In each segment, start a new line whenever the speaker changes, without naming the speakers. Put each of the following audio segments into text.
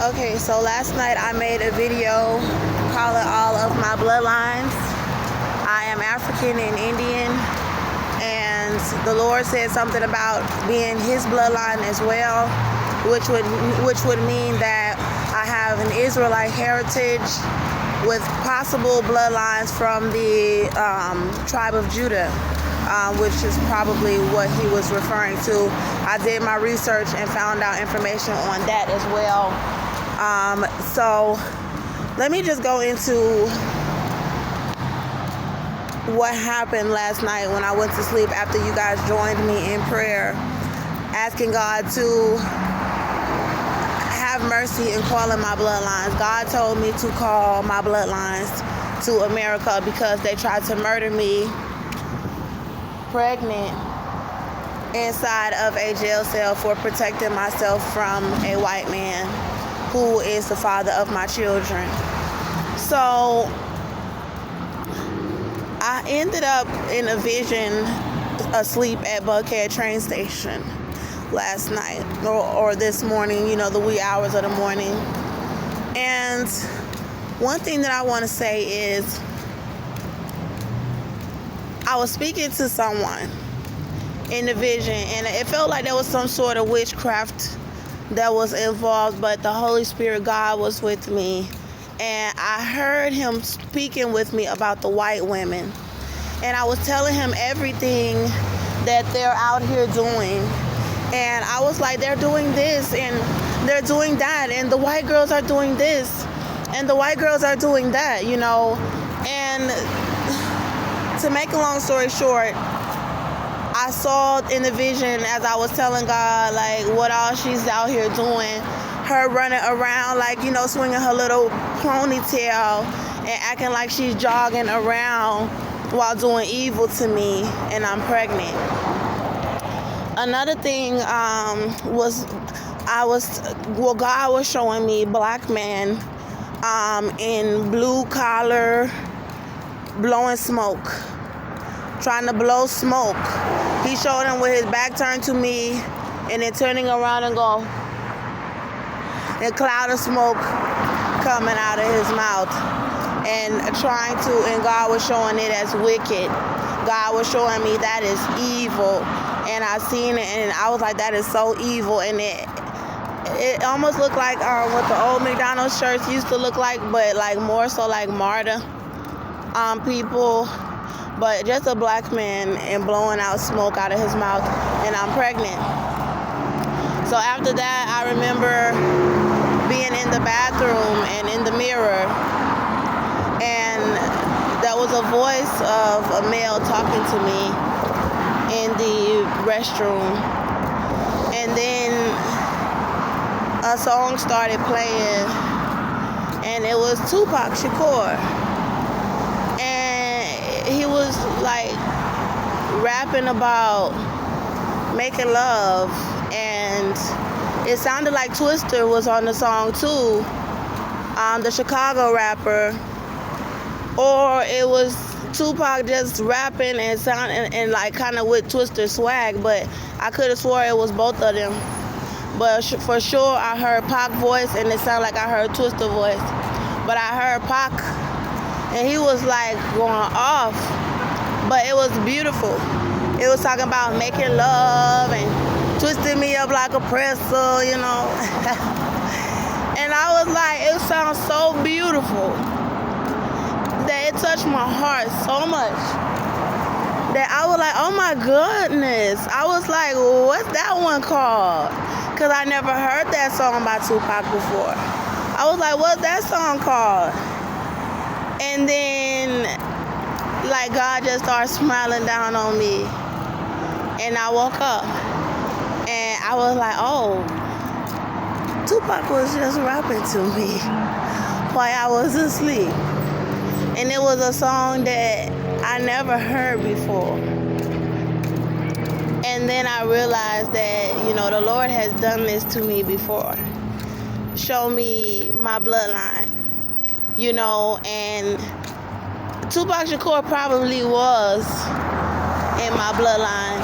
Okay, so last night I made a video calling all of my bloodlines. I am African and Indian, and the Lord said something about being His bloodline as well, which would mean that I have an Israelite heritage with possible bloodlines from the tribe of Judah, which is probably what He was referring to. I did my research and found out information on that as well. So let me just go into what happened last night when I went to sleep after you guys joined me in prayer, asking God to have mercy and calling my bloodlines. God told me to call my bloodlines to America because they tried to murder me pregnant inside of a jail cell for protecting myself from a white man who is the father of my children. So I ended up in a vision asleep at Buckhead train station last night or this morning, the wee hours of the morning. And one thing that I want to say is I was speaking to someone in the vision, and it felt like there was some sort of witchcraft that was involved, but the Holy Spirit, God, was with me, and I heard Him speaking with me about the white women, and I was telling Him everything that they're out here doing, and I was like, they're doing this and they're doing that, and the white girls are doing this and the white girls are doing that, and to make a long story short, I saw in the vision as I was telling God, like, what all she's out here doing, her running around, like, swinging her little ponytail and acting like she's jogging around while doing evil to me, and I'm pregnant. Another thing God was showing me black men in blue collar blowing smoke, trying to blow smoke. He showed him with his back turned to me and then turning around and go, a cloud of smoke coming out of his mouth and God was showing it as wicked. God was showing me that is evil, and I seen it and I was like, that is so evil, and it almost looked like what the old McDonald's shirts used to look like, but like more so like martyr people. But just a black man and blowing out smoke out of his mouth, and I'm pregnant. So after that, I remember being in the bathroom and in the mirror, and there was a voice of a male talking to me in the restroom. And then a song started playing, and it was Tupac Shakur. He was like rapping about making love, and it sounded like Twister was on the song too, the Chicago rapper, or it was Tupac just rapping and sounding and like kind of with Twister swag, but I could have swore it was both of them. But for sure I heard Pac voice, and it sounded like I heard Twister voice, but I heard Pac and he was like going off, but it was beautiful. It was talking about making love and twisting me up like a pretzel, And I was like, it sounds so beautiful that it touched my heart so much that I was like, oh my goodness. I was like, what's that one called? Because I never heard that song by Tupac before. I was like, what's that song called? And then, like, God just started smiling down on me. And I woke up. And I was like, oh, Tupac was just rapping to me while I was asleep. And it was a song that I never heard before. And then I realized that, the Lord has done this to me before. Show me my bloodline. And Tupac Shakur probably was in my bloodline.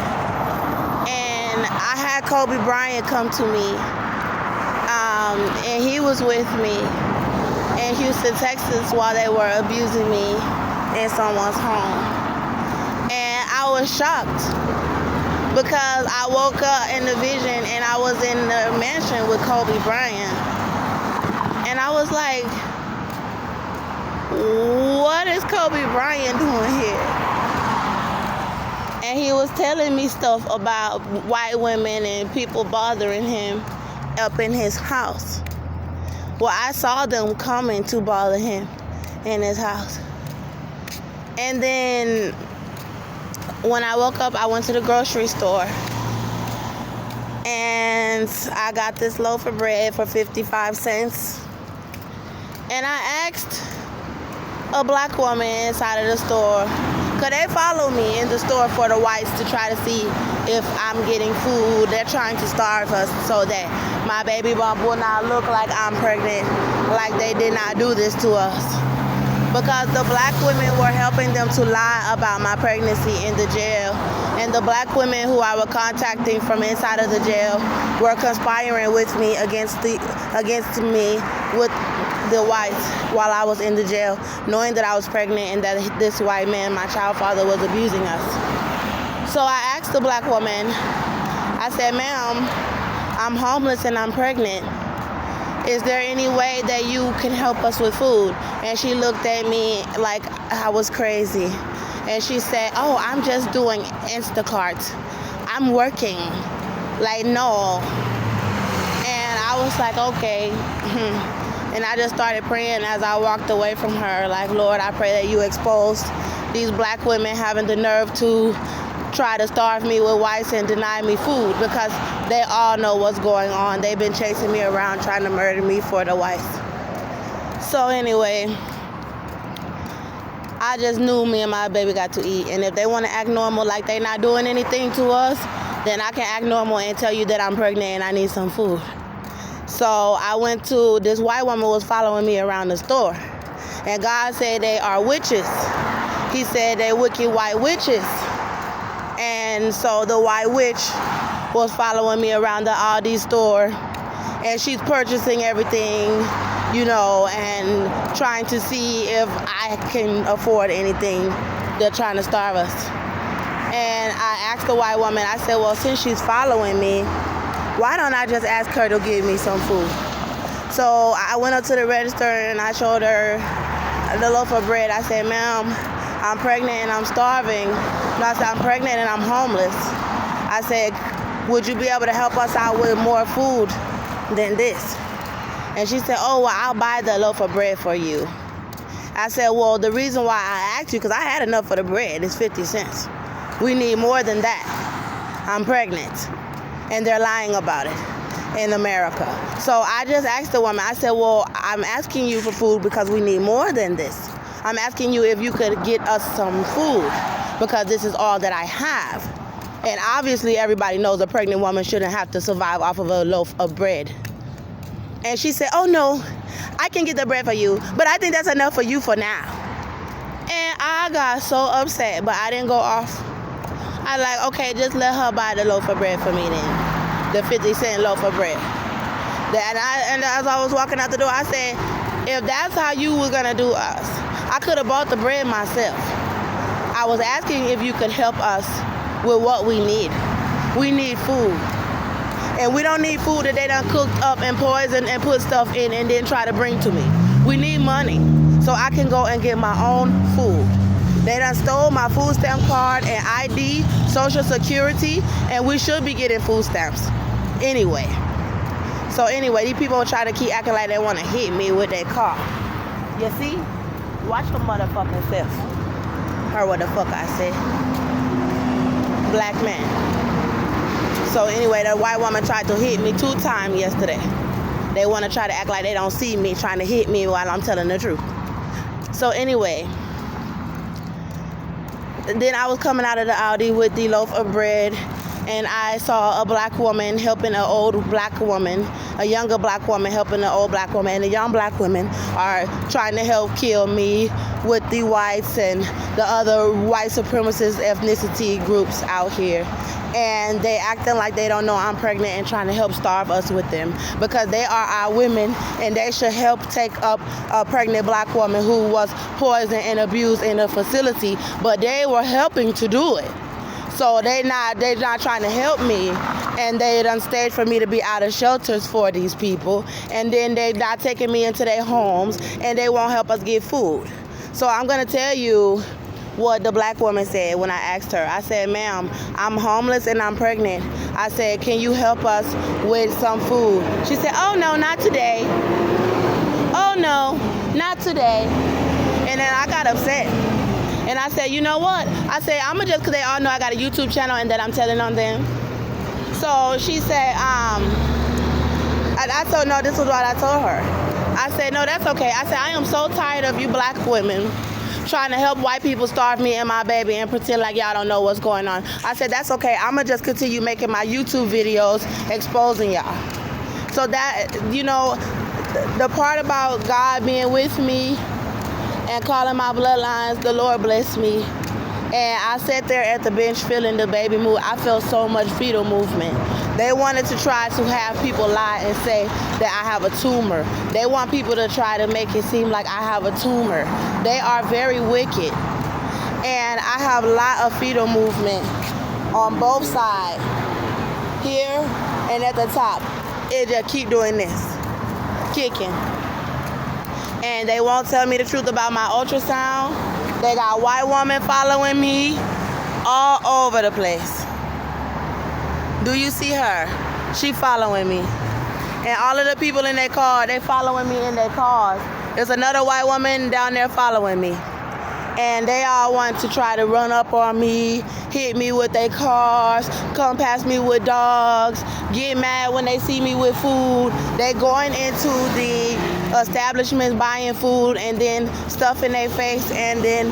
And I had Bryant come to me. And he was with me in Houston, Texas while they were abusing me in someone's home. And I was shocked because I woke up in the vision and I was in the mansion with Kobe Bryant. And I was like, what is Kobe Bryant doing here? And he was telling me stuff about white women and people bothering him up in his house. Well, I saw them coming to bother him in his house. And then when I woke up, I went to the grocery store. And I got this loaf of bread for 55 cents. And I asked a black woman inside of the store, because they follow me in the store for the whites to try to see if I'm getting food. They're trying to starve us so that my baby bump will not look like I'm pregnant, like they did not do this to us. Because the black women were helping them to lie about my pregnancy in the jail. And the black women who I was contacting from inside of the jail were conspiring with me against me with the whites while I was in the jail, knowing that I was pregnant and that this white man, my child father, was abusing us. So I asked the black woman, I said, ma'am, I'm homeless and I'm pregnant. Is there any way that you can help us with food? And she looked at me like I was crazy. And she said, oh, I'm just doing Instacart. I'm working. Like, no. And I was like, okay. And I just started praying as I walked away from her. Like, Lord, I pray that you expose these black women having the nerve to try to starve me with whites and deny me food, because they all know what's going on. They've been chasing me around trying to murder me for the whites. So anyway, I just knew me and my baby got to eat. And if they want to act normal like they not doing anything to us, then I can act normal and tell you that I'm pregnant and I need some food. So I went to, this white woman was following me around the store. And God said they are witches. He said they wicked white witches. And so the white witch was following me around the Aldi store, and she's purchasing everything, you know, and trying to see if I can afford anything. They're trying to starve us. And I asked the white woman, I said, well, since she's following me, why don't I just ask her to give me some food? So I went up to the register and I showed her the loaf of bread. I said, ma'am, I'm pregnant and I'm starving. No, I said, I'm pregnant and I'm homeless. I said, would you be able to help us out with more food than this? And she said, oh, well, I'll buy the loaf of bread for you. I said, well, the reason why I asked you, because I had enough for the bread, is 50 cents. We need more than that. I'm pregnant. And they're lying about it in America. So I just asked the woman, I said, well, I'm asking you for food because we need more than this. I'm asking you if you could get us some food, because this is all that I have. And obviously everybody knows a pregnant woman shouldn't have to survive off of a loaf of bread. And she said, oh no, I can get the bread for you, but I think that's enough for you for now. And I got so upset, but I didn't go off. I like, okay, just let her buy the loaf of bread for me then, the 50-cent loaf of bread. And as I was walking out the door, I said, if that's how you were gonna do us, I could have bought the bread myself. I was asking if you could help us with what we need. We need food. And we don't need food that they done cooked up and poisoned and put stuff in and then try to bring to me. We need money so I can go and get my own food. They done stole my food stamp card and ID, Social Security, and we should be getting food stamps anyway. So anyway, these people try to keep acting like they want to hit me with their car. You see? Watch the motherfucking self. Heard what the fuck I said. Black man. So anyway, the white woman tried to hit me 2 times yesterday. They want to try to act like they don't see me trying to hit me while I'm telling the truth. So anyway, then I was coming out of the Aldi with the loaf of bread, and I saw a black woman helping an old black woman, a younger black woman helping an old black woman, and the young black women are trying to help kill me with the whites and the other white supremacist ethnicity groups out here. and they acting like they don't know I'm pregnant and trying to help starve us with them, because they are our women and they should help take up a pregnant black woman who was poisoned and abused in a facility, but they were helping to do it. So they're not trying to help me, and they done stayed for me to be out of shelters for these people, and then they not taking me into their homes, and they won't help us get food. So I'm gonna tell you what the black woman said when I asked her. I said, ma'am, I'm homeless and I'm pregnant. I said, can you help us with some food? She said, oh no, not today. Oh no, not today. And then I got upset. And I said, you know what? I said, I'ma just, cause they all know I got a YouTube channel and that I'm telling on them. So she said, I told, no, this was what I told her. I said, no, that's okay. I said, I am so tired of you black women trying to help white people starve me and my baby and pretend like y'all don't know what's going on. I said, that's okay. I'ma just continue making my YouTube videos exposing y'all. So that, you know, the part about God being with me and calling my bloodlines, the Lord bless me. And I sat there at the bench feeling the baby move. I felt so much fetal movement. They wanted to try to have people lie and say that I have a tumor. They want people to try to make it seem like I have a tumor. They are very wicked. And I have a lot of fetal movement on both sides. Here and at the top. It just keep doing this. Kicking. And they won't tell me the truth about my ultrasound. They got a white woman following me all over the place. Do you see her? She following me. And all of the people in their car, they following me in their cars. There's another white woman down there following me. And they all want to try to run up on me, hit me with their cars, come past me with dogs, get mad when they see me with food. They going into the establishments buying food and then stuffing their face and then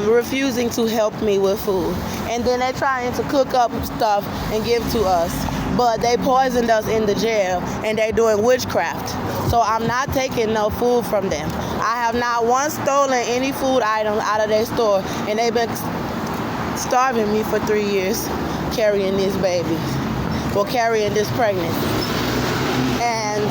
refusing to help me with food. And then they're trying to cook up stuff and give to us. But they poisoned us in the jail and they're doing witchcraft. So I'm not taking no food from them. I have not once stolen any food items out of their store, and they've been starving me for 3 years carrying this baby, or carrying this pregnancy. And